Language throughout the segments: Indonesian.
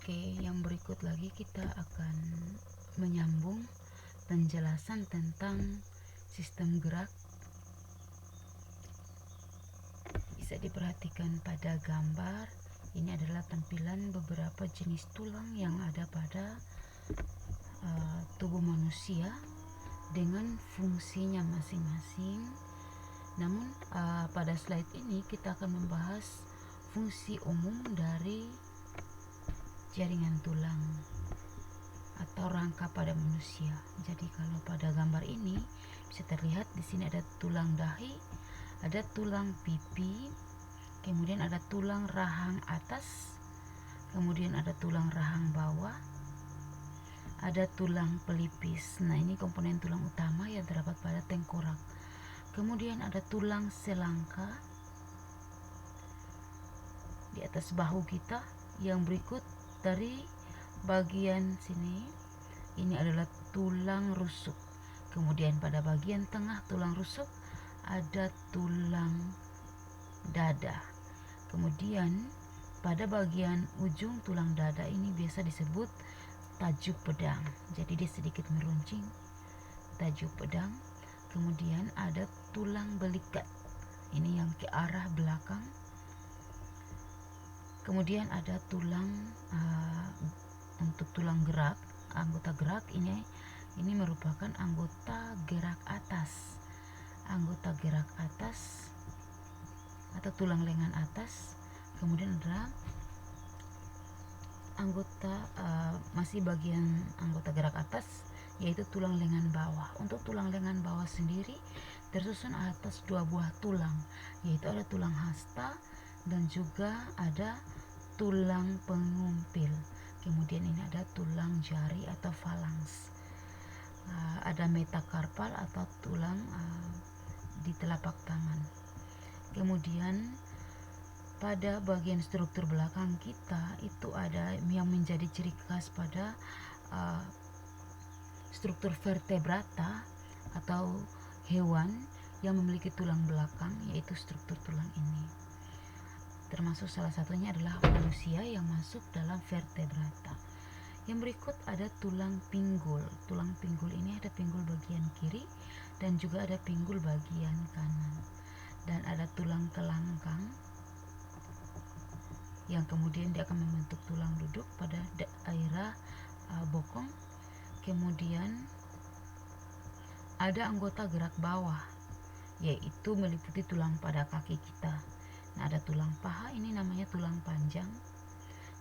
Oke, yang berikut lagi kita akan menyambung penjelasan tentang sistem gerak. Bisa diperhatikan pada gambar. Ini adalah tampilan beberapa jenis tulang yang ada pada tubuh manusia dengan fungsinya masing-masing. Namun pada slide ini kita akan membahas fungsi umum dari jaringan tulang atau rangka pada manusia. Jadi kalau pada gambar ini bisa terlihat di sini ada tulang dahi, ada tulang pipi, kemudian ada tulang rahang atas, kemudian ada tulang rahang bawah, ada tulang pelipis. Nah, ini komponen tulang utama yang terdapat pada tengkorak. Kemudian ada tulang selangka di atas bahu kita. Yang berikut dari bagian sini ini adalah tulang rusuk. Kemudian pada bagian tengah tulang rusuk ada tulang dada. Kemudian pada bagian ujung tulang dada ini biasa disebut tajuk pedang. Jadi dia sedikit meruncing, tajuk pedang. Kemudian ada tulang belikat. Ini yang ke arah belakang. Kemudian ada tulang untuk tulang gerak, anggota gerak ini merupakan anggota gerak atas. Anggota gerak atas atau tulang lengan atas. Kemudian ada anggota masih bagian anggota gerak atas, yaitu tulang lengan bawah. Untuk tulang lengan bawah sendiri tersusun atas dua buah tulang, yaitu ada tulang hasta dan juga ada tulang pengumpil. Kemudian ini ada tulang jari atau falangs. Ada metakarpal atau tulang di telapak tangan. Kemudian pada bagian struktur belakang kita itu ada yang menjadi ciri khas pada struktur vertebrata atau hewan yang memiliki tulang belakang, yaitu struktur tulang ini. Termasuk salah satunya adalah manusia yang masuk dalam vertebrata. Yang berikut ada tulang pinggul. Tulang pinggul ini ada pinggul bagian kiri dan juga ada pinggul bagian kanan. Dan ada tulang kelangkang yang kemudian dia akan membentuk tulang duduk pada daerah bokong. Kemudian ada anggota gerak bawah, yaitu meliputi tulang pada kaki kita. Nah, ada tulang paha, ini namanya tulang panjang.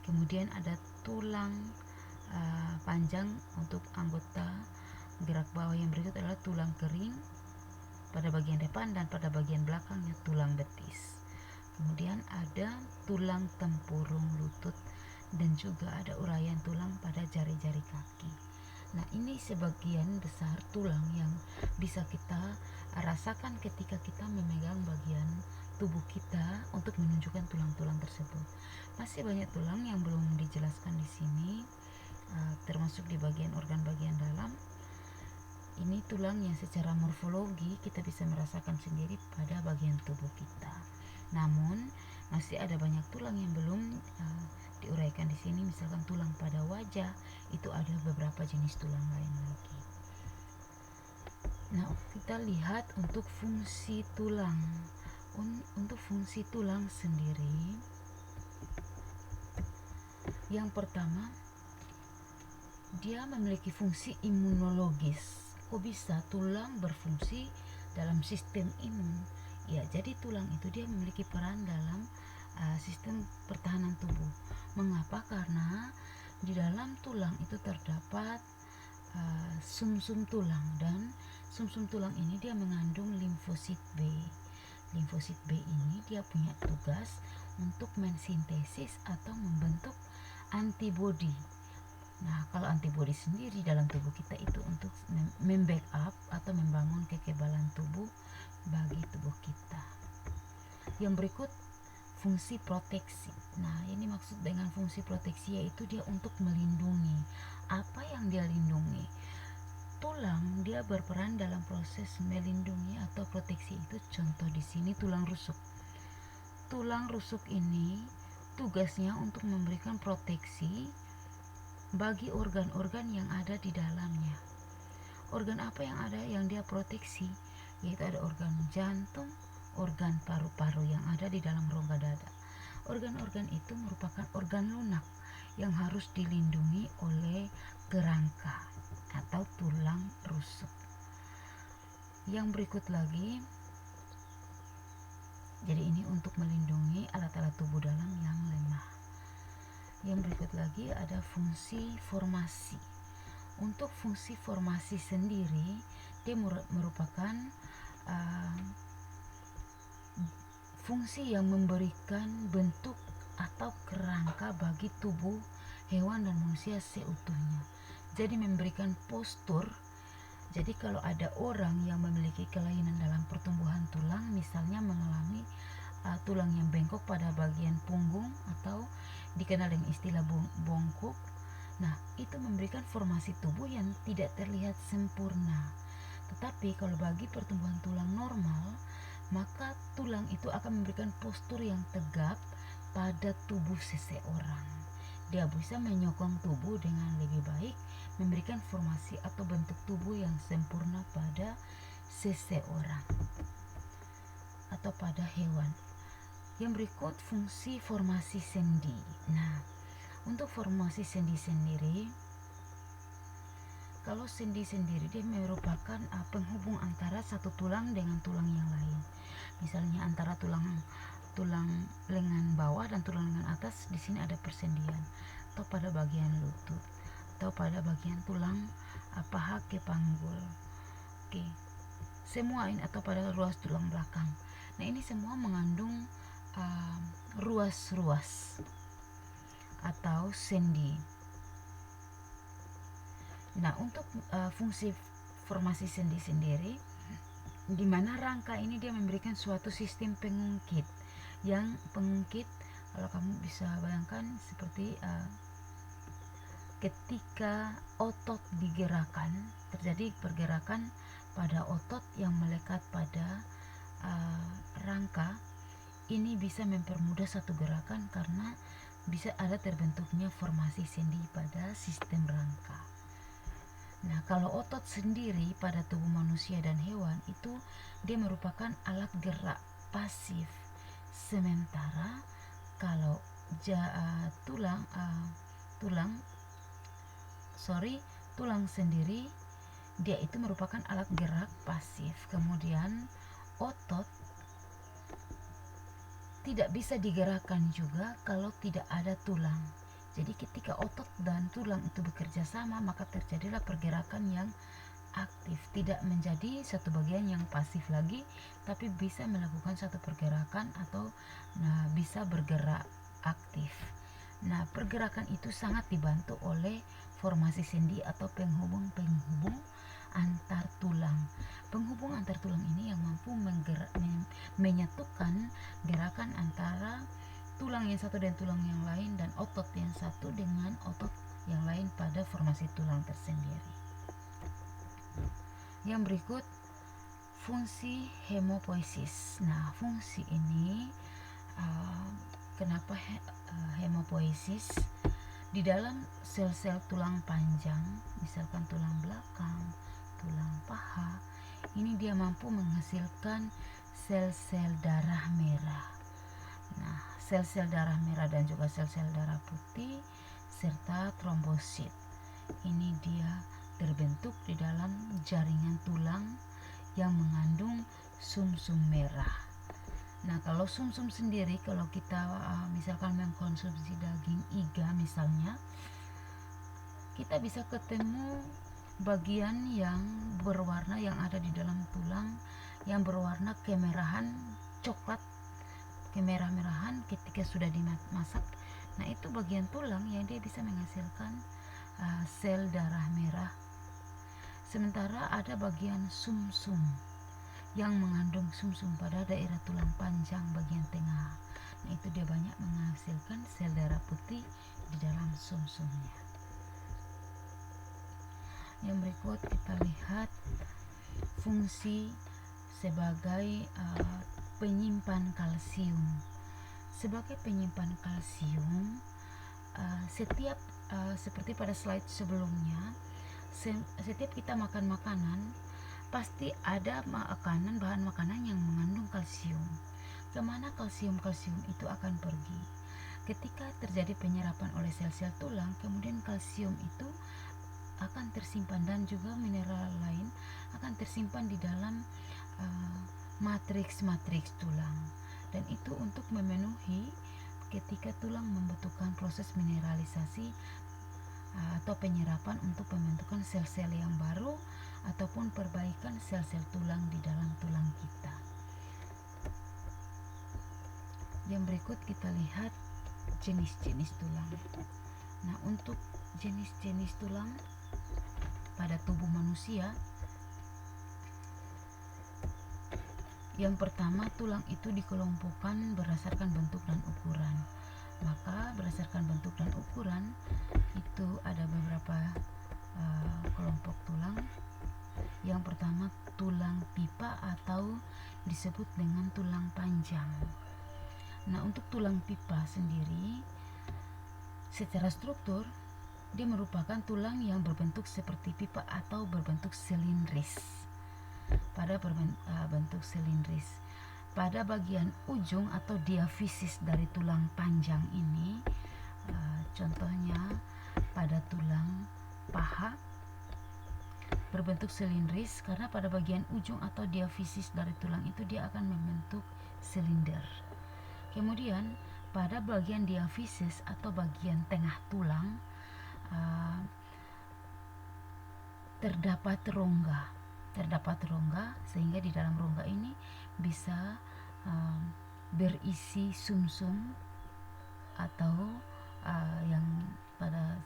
Kemudian ada tulang panjang untuk anggota gerak bawah. Yang berikut adalah tulang kering pada bagian depan dan pada bagian belakangnya tulang betis. Kemudian ada tulang tempurung lutut dan juga ada uraian tulang pada jari-jari kaki. Nah, ini sebagian besar tulang yang bisa kita rasakan ketika kita memegang bagian tubuh kita untuk menunjukkan tulang-tulang tersebut. Masih banyak tulang yang belum dijelaskan di sini, termasuk di bagian organ bagian dalam. Ini tulang yang secara morfologi kita bisa merasakan sendiri pada bagian tubuh kita. Namun masih ada banyak tulang yang belum diuraikan di sini. Misalkan tulang pada wajah, itu ada beberapa jenis tulang lain lagi. Nah, kita lihat untuk fungsi tulang. Untuk fungsi tulang sendiri, yang pertama, dia memiliki fungsi imunologis. Kok bisa tulang berfungsi dalam sistem imun? Ya, jadi tulang itu dia memiliki peran dalam sistem pertahanan tubuh. Mengapa? Karena di dalam tulang itu terdapat sumsum tulang, dan sumsum tulang ini dia mengandung limfosit B. Limfosit B ini dia punya tugas untuk mensintesis atau membentuk antibodi. Nah, kalau antibodi sendiri dalam tubuh kita itu untuk membackup atau membangun kekebalan tubuh bagi tubuh kita. Yang berikut, fungsi proteksi. Nah, ini maksud dengan fungsi proteksi yaitu dia untuk melindungi. Apa yang dia lindungi? Tulang dia berperan dalam proses melindungi atau proteksi itu. Contoh di sini tulang rusuk. Tulang rusuk ini tugasnya untuk memberikan proteksi bagi organ-organ yang ada di dalamnya. Organ apa yang ada yang dia proteksi? Yaitu ada organ jantung, organ paru-paru yang ada di dalam rongga dada. Organ-organ itu merupakan organ lunak yang harus dilindungi oleh kerangka atau tulang rusuk. Yang berikut lagi, jadi ini untuk melindungi alat-alat tubuh dalam yang lemah. Yang berikut lagi ada fungsi formasi. Untuk fungsi formasi sendiri, dia merupakan fungsi yang memberikan bentuk atau kerangka bagi tubuh hewan dan manusia seutuhnya. Jadi memberikan postur. Jadi kalau ada orang yang memiliki kelainan dalam pertumbuhan tulang, misalnya mengalami tulang yang bengkok pada bagian punggung atau dikenal dengan istilah bongkok, nah itu memberikan formasi tubuh yang tidak terlihat sempurna. Tetapi kalau bagi pertumbuhan tulang normal, maka tulang itu akan memberikan postur yang tegap pada tubuh seseorang. Dia bisa menyokong tubuh dengan lebih baik, memberikan formasi atau bentuk tubuh yang sempurna pada seseorang atau pada hewan. Yang berikut fungsi formasi sendi. Nah, untuk formasi sendi sendiri, kalau sendi sendiri dia merupakan penghubung antara satu tulang dengan tulang yang lain. Misalnya antara tulang lengan bawah dan tulang lengan atas, di sini ada persendian, atau pada bagian lutut, atau pada bagian tulang paha ke panggul. Oke. Semua ini atau pada ruas tulang belakang. Nah, ini semua mengandung ruas-ruas atau sendi. Nah, untuk fungsi formasi sendi sendiri, di mana rangka ini dia memberikan suatu sistem pengungkit. Yang pengungkit, kalau kamu bisa bayangkan seperti ketika otot digerakkan, terjadi pergerakan pada otot yang melekat pada rangka. Ini bisa mempermudah satu gerakan karena bisa ada terbentuknya formasi sendi pada sistem rangka. Nah, kalau otot sendiri pada tubuh manusia dan hewan itu dia merupakan alat gerak pasif. Sementara kalau tulang sendiri dia itu merupakan alat gerak pasif. Kemudian otot tidak bisa digerakkan juga kalau tidak ada tulang. Jadi ketika otot dan tulang itu bekerja sama, maka terjadilah pergerakan yang aktif, tidak menjadi satu bagian yang pasif lagi, tapi bisa melakukan satu pergerakan atau bisa bergerak aktif. Nah, pergerakan itu sangat dibantu oleh formasi sendi atau penghubung antar tulang. Penghubung antar tulang ini yang mampu menyatukan gerakan antara tulang yang satu dan tulang yang lain, dan otot yang satu dengan otot yang lain pada formasi tulang tersendiri. Yang berikut fungsi hemopoiesis. Nah, fungsi ini kenapa hemopoiesis? Di dalam sel-sel tulang panjang, misalkan tulang belakang, tulang paha, ini dia mampu menghasilkan sel-sel darah merah. Nah, sel-sel darah merah dan juga sel-sel darah putih serta trombosit, ini dia terbentuk di dalam jaringan tulang yang mengandung sumsum merah. Nah, kalau sumsum sendiri, kalau kita misalkan mengkonsumsi daging iga misalnya, kita bisa ketemu bagian yang berwarna yang ada di dalam tulang yang berwarna kemerahan coklat, kemerah-merahan ketika sudah dimasak. Nah, itu bagian tulang yang dia bisa menghasilkan sel darah merah. Sementara ada bagian sumsum yang mengandung sumsum pada daerah tulang panjang bagian tengah. Nah, itu dia banyak menghasilkan sel darah putih di dalam sumsumnya. Yang berikut kita lihat fungsi sebagai penyimpan kalsium. Sebagai penyimpan kalsium, setiap seperti pada slide sebelumnya, setiap kita makan makanan pasti ada bahan makanan yang mengandung kalsium. Kemana kalsium itu akan pergi? Ketika terjadi penyerapan oleh sel-sel tulang, kemudian kalsium itu akan tersimpan dan juga mineral lain akan tersimpan di dalam matriks tulang, dan itu untuk memenuhi ketika tulang membutuhkan proses mineralisasi atau penyerapan untuk pembentukan sel-sel yang baru ataupun perbaikan sel-sel tulang di dalam tulang kita. Yang berikut kita lihat jenis-jenis tulang. Nah, untuk jenis-jenis tulang pada tubuh manusia, yang pertama, tulang itu dikelompokkan berdasarkan bentuk dan ukuran. Maka berdasarkan bentuk dan ukuran itu ada beberapa kelompok tulang. Yang pertama, tulang pipa atau disebut dengan tulang panjang. Nah, untuk tulang pipa sendiri secara struktur dia merupakan tulang yang berbentuk seperti pipa atau berbentuk silindris. Pada bentuk silindris, pada bagian ujung atau diafisis dari tulang panjang ini, contohnya pada tulang paha berbentuk silindris karena pada bagian ujung atau diafisis dari tulang itu dia akan membentuk silinder. Kemudian pada bagian diafisis atau bagian tengah tulang terdapat rongga sehingga di dalam rongga ini bisa berisi sumsum atau yang pada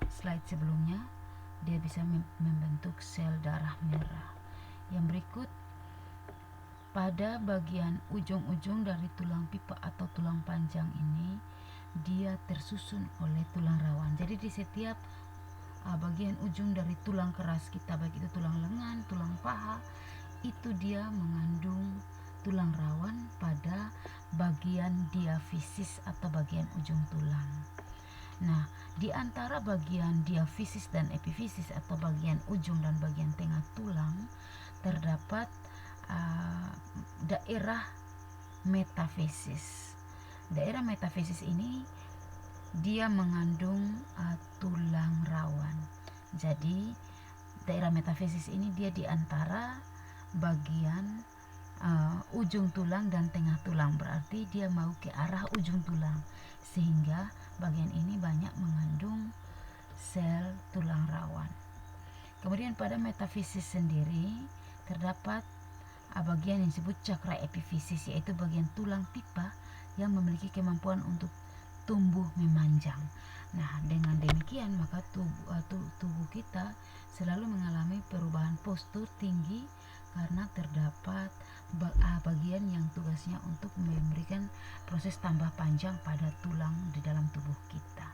slide sebelumnya dia bisa membentuk sel darah merah. Yang berikut, pada bagian ujung-ujung dari tulang pipa atau tulang panjang ini dia tersusun oleh tulang rawan. Jadi di setiap bagian ujung dari tulang keras kita, baik itu tulang lengan, tulang paha, itu dia mengandung tulang rawan pada bagian diafisis atau bagian ujung tulang. Nah, di antara bagian diafisis dan epifisis atau bagian ujung dan bagian tengah tulang terdapat daerah metafisis. Daerah metafisis ini dia mengandung tulang rawan. Jadi daerah metafisis ini dia di antara bagian ujung tulang dan tengah tulang, berarti dia mau ke arah ujung tulang, sehingga bagian ini banyak mengandung sel tulang rawan. Kemudian pada metafisis sendiri terdapat bagian yang disebut cakra epifisis, yaitu bagian tulang pipa yang memiliki kemampuan untuk tumbuh memanjang. Nah, dengan demikian maka tubuh kita selalu mengalami perubahan postur tinggi karena terdapat bagian yang tugasnya untuk memberikan proses tambah panjang pada tulang di dalam tubuh kita.